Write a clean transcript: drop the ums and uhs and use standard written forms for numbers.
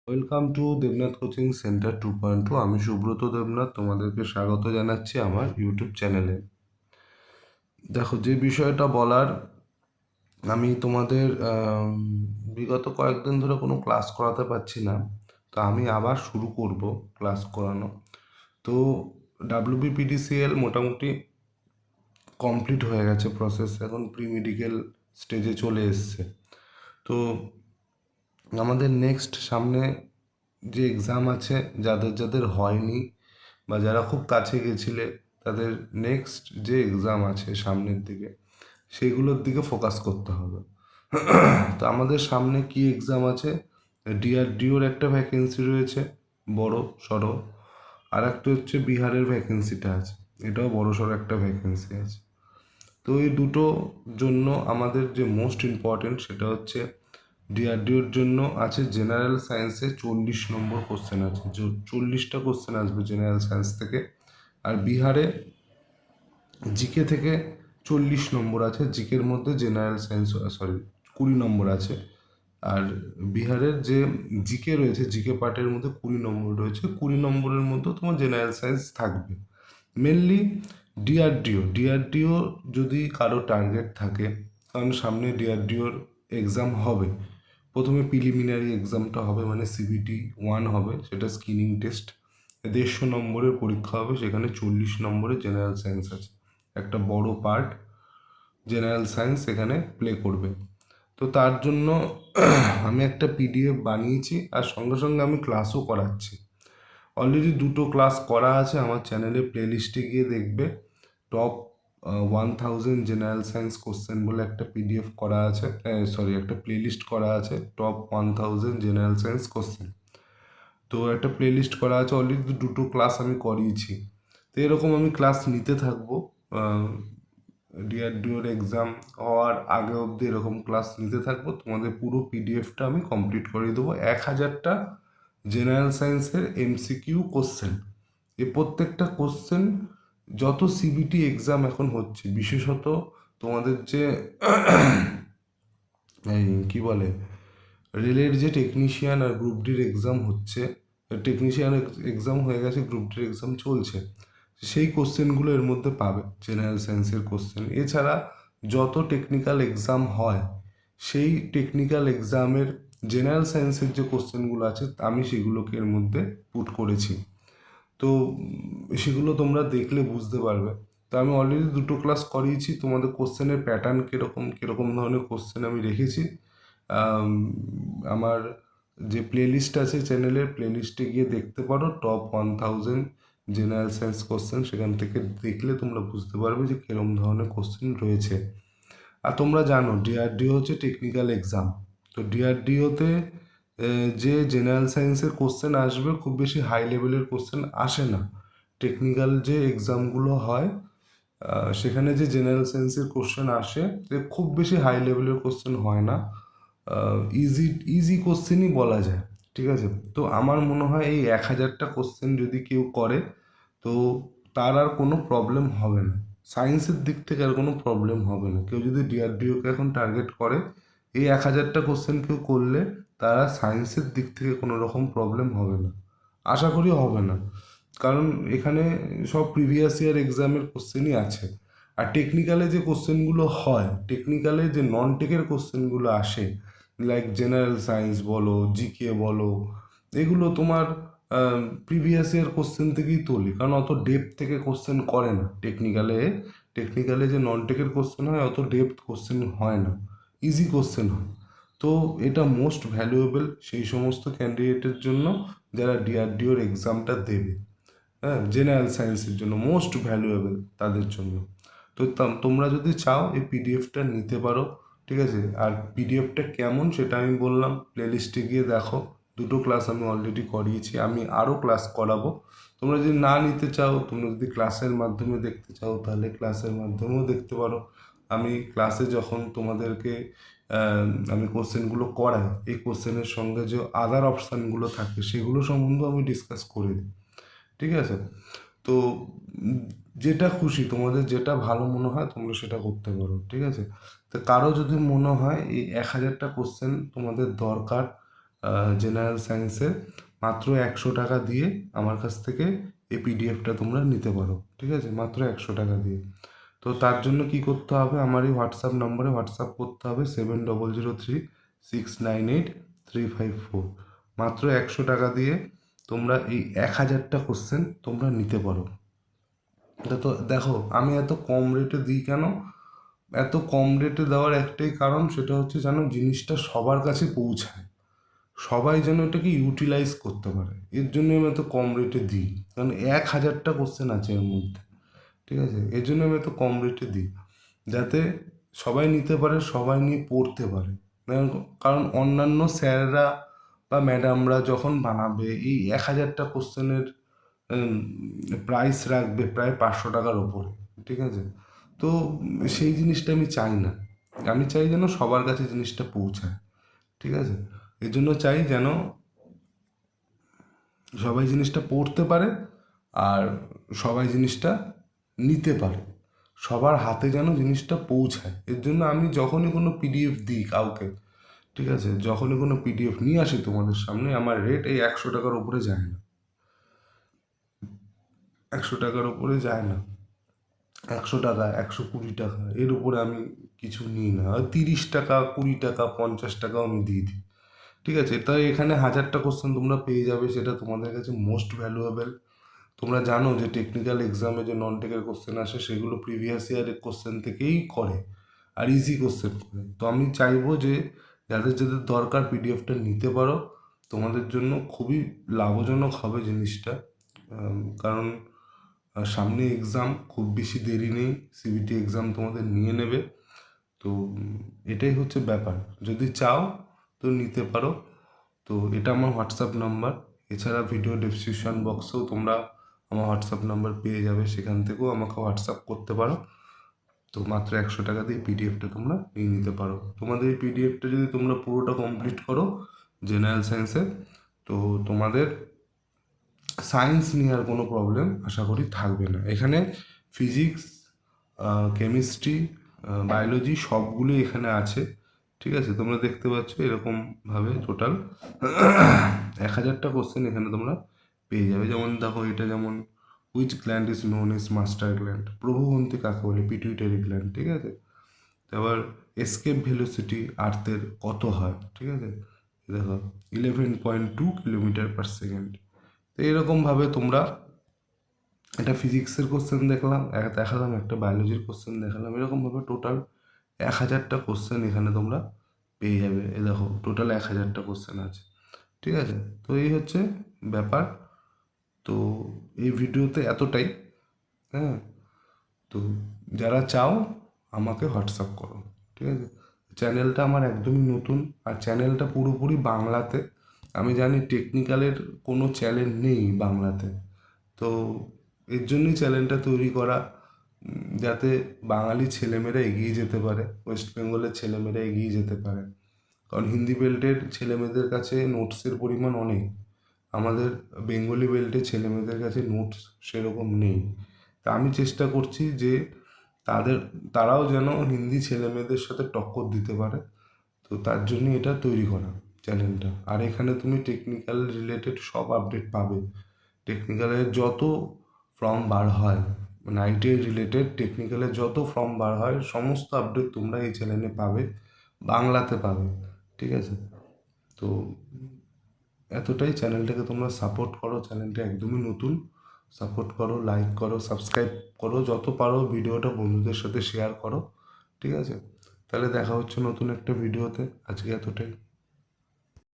Welcome to Debnath coaching centre 2.2। আমি সুব্রত দেবনাথ, তোমাদেরকে স্বাগত জানাচ্ছি আমার ইউটিউব চ্যানেলে। দেখো, যে বিষয়টা বলার, আমি তোমাদের বিগত কয়েকদিন ধরে কোনো ক্লাস করাতে পারছি না, তো আমি আবার শুরু করব ক্লাস করানো। তো ডাব্লিউবিপিডিসিএল মোটামুটি কমপ্লিট হয়ে গেছে প্রসেস, এখন প্রি মেডিকেল স্টেজে চলে এসছে। তো আমাদের নেক্সট সামনে যে এক্সাম আছে, যাদের যাদের হয়নি বা যারা খুব কাছে গেছিলে, তাদের নেক্সট যে এক্সাম আছে সামনের দিকে, সেগুলোর দিকে ফোকাস করতে হবে। তো আমাদের সামনে কি এক্সাম আছে? ডিআরডিওর একটা ভ্যাকেন্সি রয়েছে বড় সড়ো, আর একটা হচ্ছে বিহারের ভ্যাকেন্সিটা আছে, এটাও বড় সড়ো একটা ভ্যাকেন্সি আছে। তো এই দুটো জন্য আমাদের যে মোস্ট ইম্পর্টেন্ট সেটা হচ্ছে, ডিআরডিওর জন্য আছে জেনারেল সায়েন্সে 40 নম্বর কোশ্চেন আছে, 40টা কোশ্চেন আসবে জেনারেল সায়েন্স থেকে। আর বিহারে জিকে থেকে 40 নম্বর আছে, জিকের মধ্যে জেনারেল সায়েন্স, সরি, 20 নম্বর আছে। আর বিহারের যে জিকে রয়েছে, জিকে পার্টের মধ্যে 20 নম্বর রয়েছে, 20 নম্বরের মধ্যে তোমার জেনারেল সায়েন্স থাকবে। মেনলি ডিআরডিও যদি কারো টার্গেট থাকে, কারণ সামনে ডিআরডিওর এক্সাম হবে। প্রথমে প্রিলিমিনারি এক্সামটা হবে, মানে CBT-1 হবে, সেটা স্ক্রিনিং টেস্ট। 150 নম্বরের পরীক্ষা হবে, সেখানে 40 নম্বরের জেনারেল সায়েন্স আছে। একটা বড় পার্ট জেনারেল সায়েন্স এখানে প্লে করবে। তো তার জন্য আমি একটা পিডিএফ বানিয়েছি, আর সঙ্গে সঙ্গে আমি ক্লাসও করাচ্ছি। অলরেডি দুটো ক্লাস করা আছে আমার চ্যানেলে, প্লেলিস্টে গিয়ে দেখবে। টপ 1000 জেনারেল সায়েন্স কোশ্চেন বলে একটা পিডিএফ করা আছে, সরি, একটা প্লেলিস্ট করা আছে, টপ 1000 জেনারেল সায়েন্স কোশ্চেন। তো একটা প্লেলিস্ট করা আছে, অলরেডি দুটো ক্লাস আমি করিয়েছি। তো এরকম আমি ক্লাস নিতে থাকবো, ডিআরডিওর এক্সাম হওয়ার আগে অবধি এরকম ক্লাস নিতে থাকবো। তোমাদের পুরো পিডিএফটা আমি কমপ্লিট করে দেবো। 1000টা জেনারেল সায়েন্সের MCQ কোশ্চেন। এই প্রত্যেকটা কোশ্চেন, যত সিবিটি এক্সাম এখন হচ্ছে, বিশেষত তোমাদের যে এই কী বলে, রেলের যে টেকনিশিয়ান আর গ্রুপ ডির এক্সাম হচ্ছে, টেকনিশিয়ান এক্সাম হয়ে গেছে, গ্রুপ ডির এক্সাম চলছে, সেই কোশ্চেনগুলো এর মধ্যে পাবে, জেনারেল সায়েন্সের কোশ্চেন। এছাড়া যত টেকনিক্যাল এক্সাম হয়, সেই টেকনিক্যাল এক্সামের জেনারেল সায়েন্সের যে কোশ্চেনগুলো আছে, আমি সেগুলোকে এর মধ্যে পুট করেছি। তো সেগুলো তোমরা দেখলে বুঝতে পারবে। তো আমি অলরেডি দুটো ক্লাস করিয়েছি, তোমাদের কোশ্চেনের প্যাটার্ন কীরকম কীরকম ধরনের কোশ্চেন আমি রেখেছি। আমার যে প্লেলিস্ট আছে চ্যানেলের, প্লেলিস্টে গিয়ে দেখতে পারো, টপ 1000 জেনারেল সায়েন্স কোশ্চেন, সেখান থেকে দেখলে তোমরা বুঝতে পারবে যে কীরকম ধরনের কোশ্চেন রয়েছে। আর তোমরা জানো ডিআরডিও হচ্ছে টেকনিক্যাল এক্সাম। তো ডিআরডিওতে যে জেনারেল সায়েন্সের কোশ্চেন আসবে, খুব বেশি হাই লেভেলের কোশ্চেন আসে না। টেকনিক্যাল যে এক্সামগুলো হয়, সেখানে যে জেনারেল সায়েন্সের কোশ্চেন আসে, খুব বেশি হাই লেভেলের কোশ্চেন হয় না, ইজি ইজি কোশ্চেনই বলা যায়। ঠিক আছে, তো আমার মনে হয় এই 1000টা কোশ্চেন যদি কেউ করে, তো তার আর কোনো প্রবলেম হবে না, সায়েন্সের দিক থেকে আর কোনো প্রবলেম হবে না। কেউ যদি ডিআরডিওকে এখন টার্গেট করে, এই 1000টা কোশ্চেন কেউ করলে, তারা সায়েন্সের দিক থেকে কোনো রকম প্রবলেম হবে না, আশা করি হবে না। কারণ এখানে সব প্রিভিয়াস ইয়ার এক্সামের কোশ্চেনই আছে। আর টেকনিক্যালে যে কোশ্চেনগুলো হয়, টেকনিক্যালে যে নন টেকের কোশ্চেনগুলো আসে, লাইক জেনারেল সায়েন্স বলো, জিকে বলো, এগুলো তোমার প্রিভিয়াস ইয়ার কোশ্চেন থেকেই তোলে, কারণ অত ডেপথ থেকে কোশ্চেন করে না টেকনিক্যালে। টেকনিক্যালে যে নন টেকের কোশ্চেন হয়, অত ডেপথ কোশ্চেন হয় না, ইজি কোশ্চেন হয়। তো এটা মোস্ট ভ্যালুয়েবল সেই সমস্ত ক্যান্ডিডেটের জন্য যারা ডিআরডিওর এক্সামটা দেবে। হ্যাঁ, জেনারেল সায়েন্সের জন্য মোস্ট ভ্যালুয়েবল তাদের জন্য। তো তোমরা যদি চাও এই পিডিএফটা নিতে পারো। ঠিক আছে, আর পিডিএফটা কেমন সেটা আমি বললাম, প্লেলিস্টে গিয়ে দেখো। দুটো ক্লাস আমি অলরেডি করিয়েছি, আমি আরও ক্লাস করাবো। তোমরা যদি না নিতে চাও, তোমরা যদি ক্লাসের মাধ্যমে দেখতে চাও, তাহলে ক্লাসের মাধ্যমেও দেখতে পারো। আমি ক্লাসে যখন তোমাদেরকে আমি কোশ্চেনগুলো করাই, এই কোশ্চেনের সঙ্গে যে আদার অপশানগুলো থাকে, সেগুলো সম্বন্ধেও আমি ডিসকাস করে দিই। ঠিক আছে, তো যেটা খুশি, তোমাদের যেটা ভালো মনে হয় তোমরা সেটা করতে পারো। ঠিক আছে, তো কারো যদি মনে হয় এই 1000টা কোশ্চেন তোমাদের দরকার, জেনারেল সায়েন্সে মাত্র 100 টাকা দিয়ে আমার কাছ থেকে এই পিডিএফটা তোমরা নিতে পারো, ঠিক আছে, মাত্র 100 টাকা দিয়ে। তো তার জন্য কি করতে হবে, আমার এই হোয়াটসঅ্যাপ নম্বরে হোয়াটসঅ্যাপ করতে হবে 7003698354। মাত্র 100 টাকা দিয়ে তোমরা এই 1000টা কোশ্চেন তোমরা নিতে পারো। তো দেখো আমি এত কম রেটে দিই কেন, এত কম রেটে দেওয়ার একটাই কারণ, সেটা হচ্ছে যেন জিনিসটা সবার কাছে পৌঁছায়, সবাই যেন এটাকে ইউটিলাইজ করতে পারে। এর জন্য আমি এত কম রেটে দিই, কারণ 1000টা কোশ্চেন আছে এর মধ্যে, ঠিক আছে, এর জন্য আমি এত কম রেটে দিই, যাতে সবাই নিতে পারে, সবাই নিয়ে পড়তে পারে। কারণ অন্যান্য স্যাররা বা ম্যাডামরা যখন বানাবে এই 1000টা কোশ্চেনের প্রাইস রাখবে প্রায় 500 টাকার ওপরে, ঠিক আছে। তো সেই জিনিসটা আমি চাই না, আমি চাই যেন সবার কাছে জিনিসটা পৌঁছায়, ঠিক আছে। এর জন্য চাই যেন সবাই জিনিসটা পড়তে পারে আর সবাই জিনিসটা নিতে পারে, সবার হাতে যেন জিনিসটা পৌঁছায়। এর জন্য আমি যখনই কোনো পিডিএফ দিই কাউকে, ঠিক আছে, যখনই কোনো পিডিএফ নিয়ে আসি তোমাদের সামনে, আমার রেট এই 100 টাকার উপরে যায় না, 100 টাকার উপরে যায় না। 100 টাকা, 120 টাকা, এর উপরে আমি কিছু নিই না। 30 টাকা, 20 টাকা, 50 টাকাও আমি দিয়ে দিই, ঠিক আছে। তাই এখানে 1000টা কোশ্চেন তোমরা পেয়ে যাবে, সেটা তোমাদের কাছে মোস্ট ভ্যালুয়েবল। তোমরা জানো যে টেকনিক্যাল এক্সামে যে নন টেকের কোশ্চেন আসে সেগুলো প্রিভিয়াস ইয়ারের কোশ্চেন থেকেই করে, আর ইজি কোশ্চেন করে। তো আমি চাইবো যে যাদের যাদের দরকার পিডিএফটা নিতে পারো, তোমাদের জন্য খুবই লাভজনক হবে জিনিসটা। কারণ সামনে এক্সাম, খুব বেশি দেরি নেই, সিবিটি এক্সাম তোমাদের নিয়ে নেবে। তো এটাই হচ্ছে ব্যাপার, যদি চাও তো নিতে পারো। তো এটা আমার হোয়াটসঅ্যাপ নাম্বার, এছাড়া ভিডিও ডেসক্রিপশন বক্সেও তোমরা আমার হোয়াটসঅ্যাপ নাম্বার পেয়ে যাবে, সেখান থেকেও আমাকে হোয়াটসঅ্যাপ করতে পারো। তো মাত্র 100 টাকা দিয়ে পিডিএফটা তোমরা নিয়ে নিতে পারো। তোমাদের এই পিডিএফটা যদি তোমরা পুরোটা কমপ্লিট করো জেনারেল সায়েন্সে, তো তোমাদের সায়েন্স নিয়ে আর কোনো প্রবলেম আশা করি থাকবে না। এখানে ফিজিক্স, কেমিস্ট্রি, বায়োলজি সবগুলোই এখানে আছে, ঠিক আছে। তোমরা দেখতে পাচ্ছ এরকমভাবে টোটাল 1000টা কোশ্চেন এখানে তোমরা পেয়ে যাবে। যেমন দেখো এটা যেমন which gland is known is master gland, প্রভুগ্রন্থি কাকে বলে, পিটুইটারি গ্ল্যান্ড, ঠিক আছে। তারপর এসকেপ ভেলোসিটি আর্থের কত হয়, ঠিক আছে, দেখো 11.2 কিলোমিটার/সেকেন্ড। তো এরকমভাবে তোমরা একটা ফিজিক্সের কোশ্চেন দেখালাম, একটা বায়োলজির কোশ্চেন দেখালাম, এরকমভাবে টোটাল 1000টা কোশ্চেন এখানে তোমরা পেয়ে যাবে। এ দেখো টোটাল 1000টা কোশ্চেন আছে, ঠিক আছে। তো এই হচ্ছে ব্যাপার। তো এই ভিডিওতে এতটাই, হ্যাঁ। তো যারা চাও আমাকে হোয়াটসঅ্যাপ করো, ঠিক আছে। চ্যানেলটা আমার একদমই নতুন, আর চ্যানেলটা পুরোপুরি বাংলাতে। আমি জানি টেকনিক্যালের কোনো চ্যানেল নেই বাংলাতে, তো এর জন্যই চ্যানেলটা তৈরি করা, যাতে বাঙালি ছেলেমেয়েরা এগিয়ে যেতে পারে, ওয়েস্ট বেঙ্গলের ছেলেমেয়েরা এগিয়ে যেতে পারে। কারণ হিন্দি বেল্টের ছেলেমেয়েদের কাছে নোটসের পরিমাণ অনেক, আমাদের বেঙ্গলি বেল্টের ছেলেমেয়েদের কাছে নোটস সেরকম নেই। তা আমি চেষ্টা করছি যে তারাও যেন হিন্দি ছেলেমেয়েদের সাথে টক্কর দিতে পারে। তো তার জন্য এটা তৈরি করা চ্যানেলটা। আর এখানে তুমি টেকনিক্যাল রিলেটেড সব আপডেট পাবে, টেকনিক্যালের যত ফর্ম বার হয়, মানে আইটি রিলেটেড টেকনিক্যালের যত ফর্ম বার হয় সমস্ত আপডেট তোমরা এই চ্যানেলে পাবে, বাংলাতে পাবে, ঠিক আছে। তো এতটাই, চ্যানেলটাকে তোমরা সাপোর্ট করো, চ্যানেলটা একদমই নতুন, সাপোর্ট করো, লাইক করো, সাবস্ক্রাইব করো, যত পারো ভিডিওটা বন্ধুদের সাথে শেয়ার করো, ঠিক আছে। তাহলে দেখা হচ্ছে নতুন একটা ভিডিওতে, আজকে এতটাই।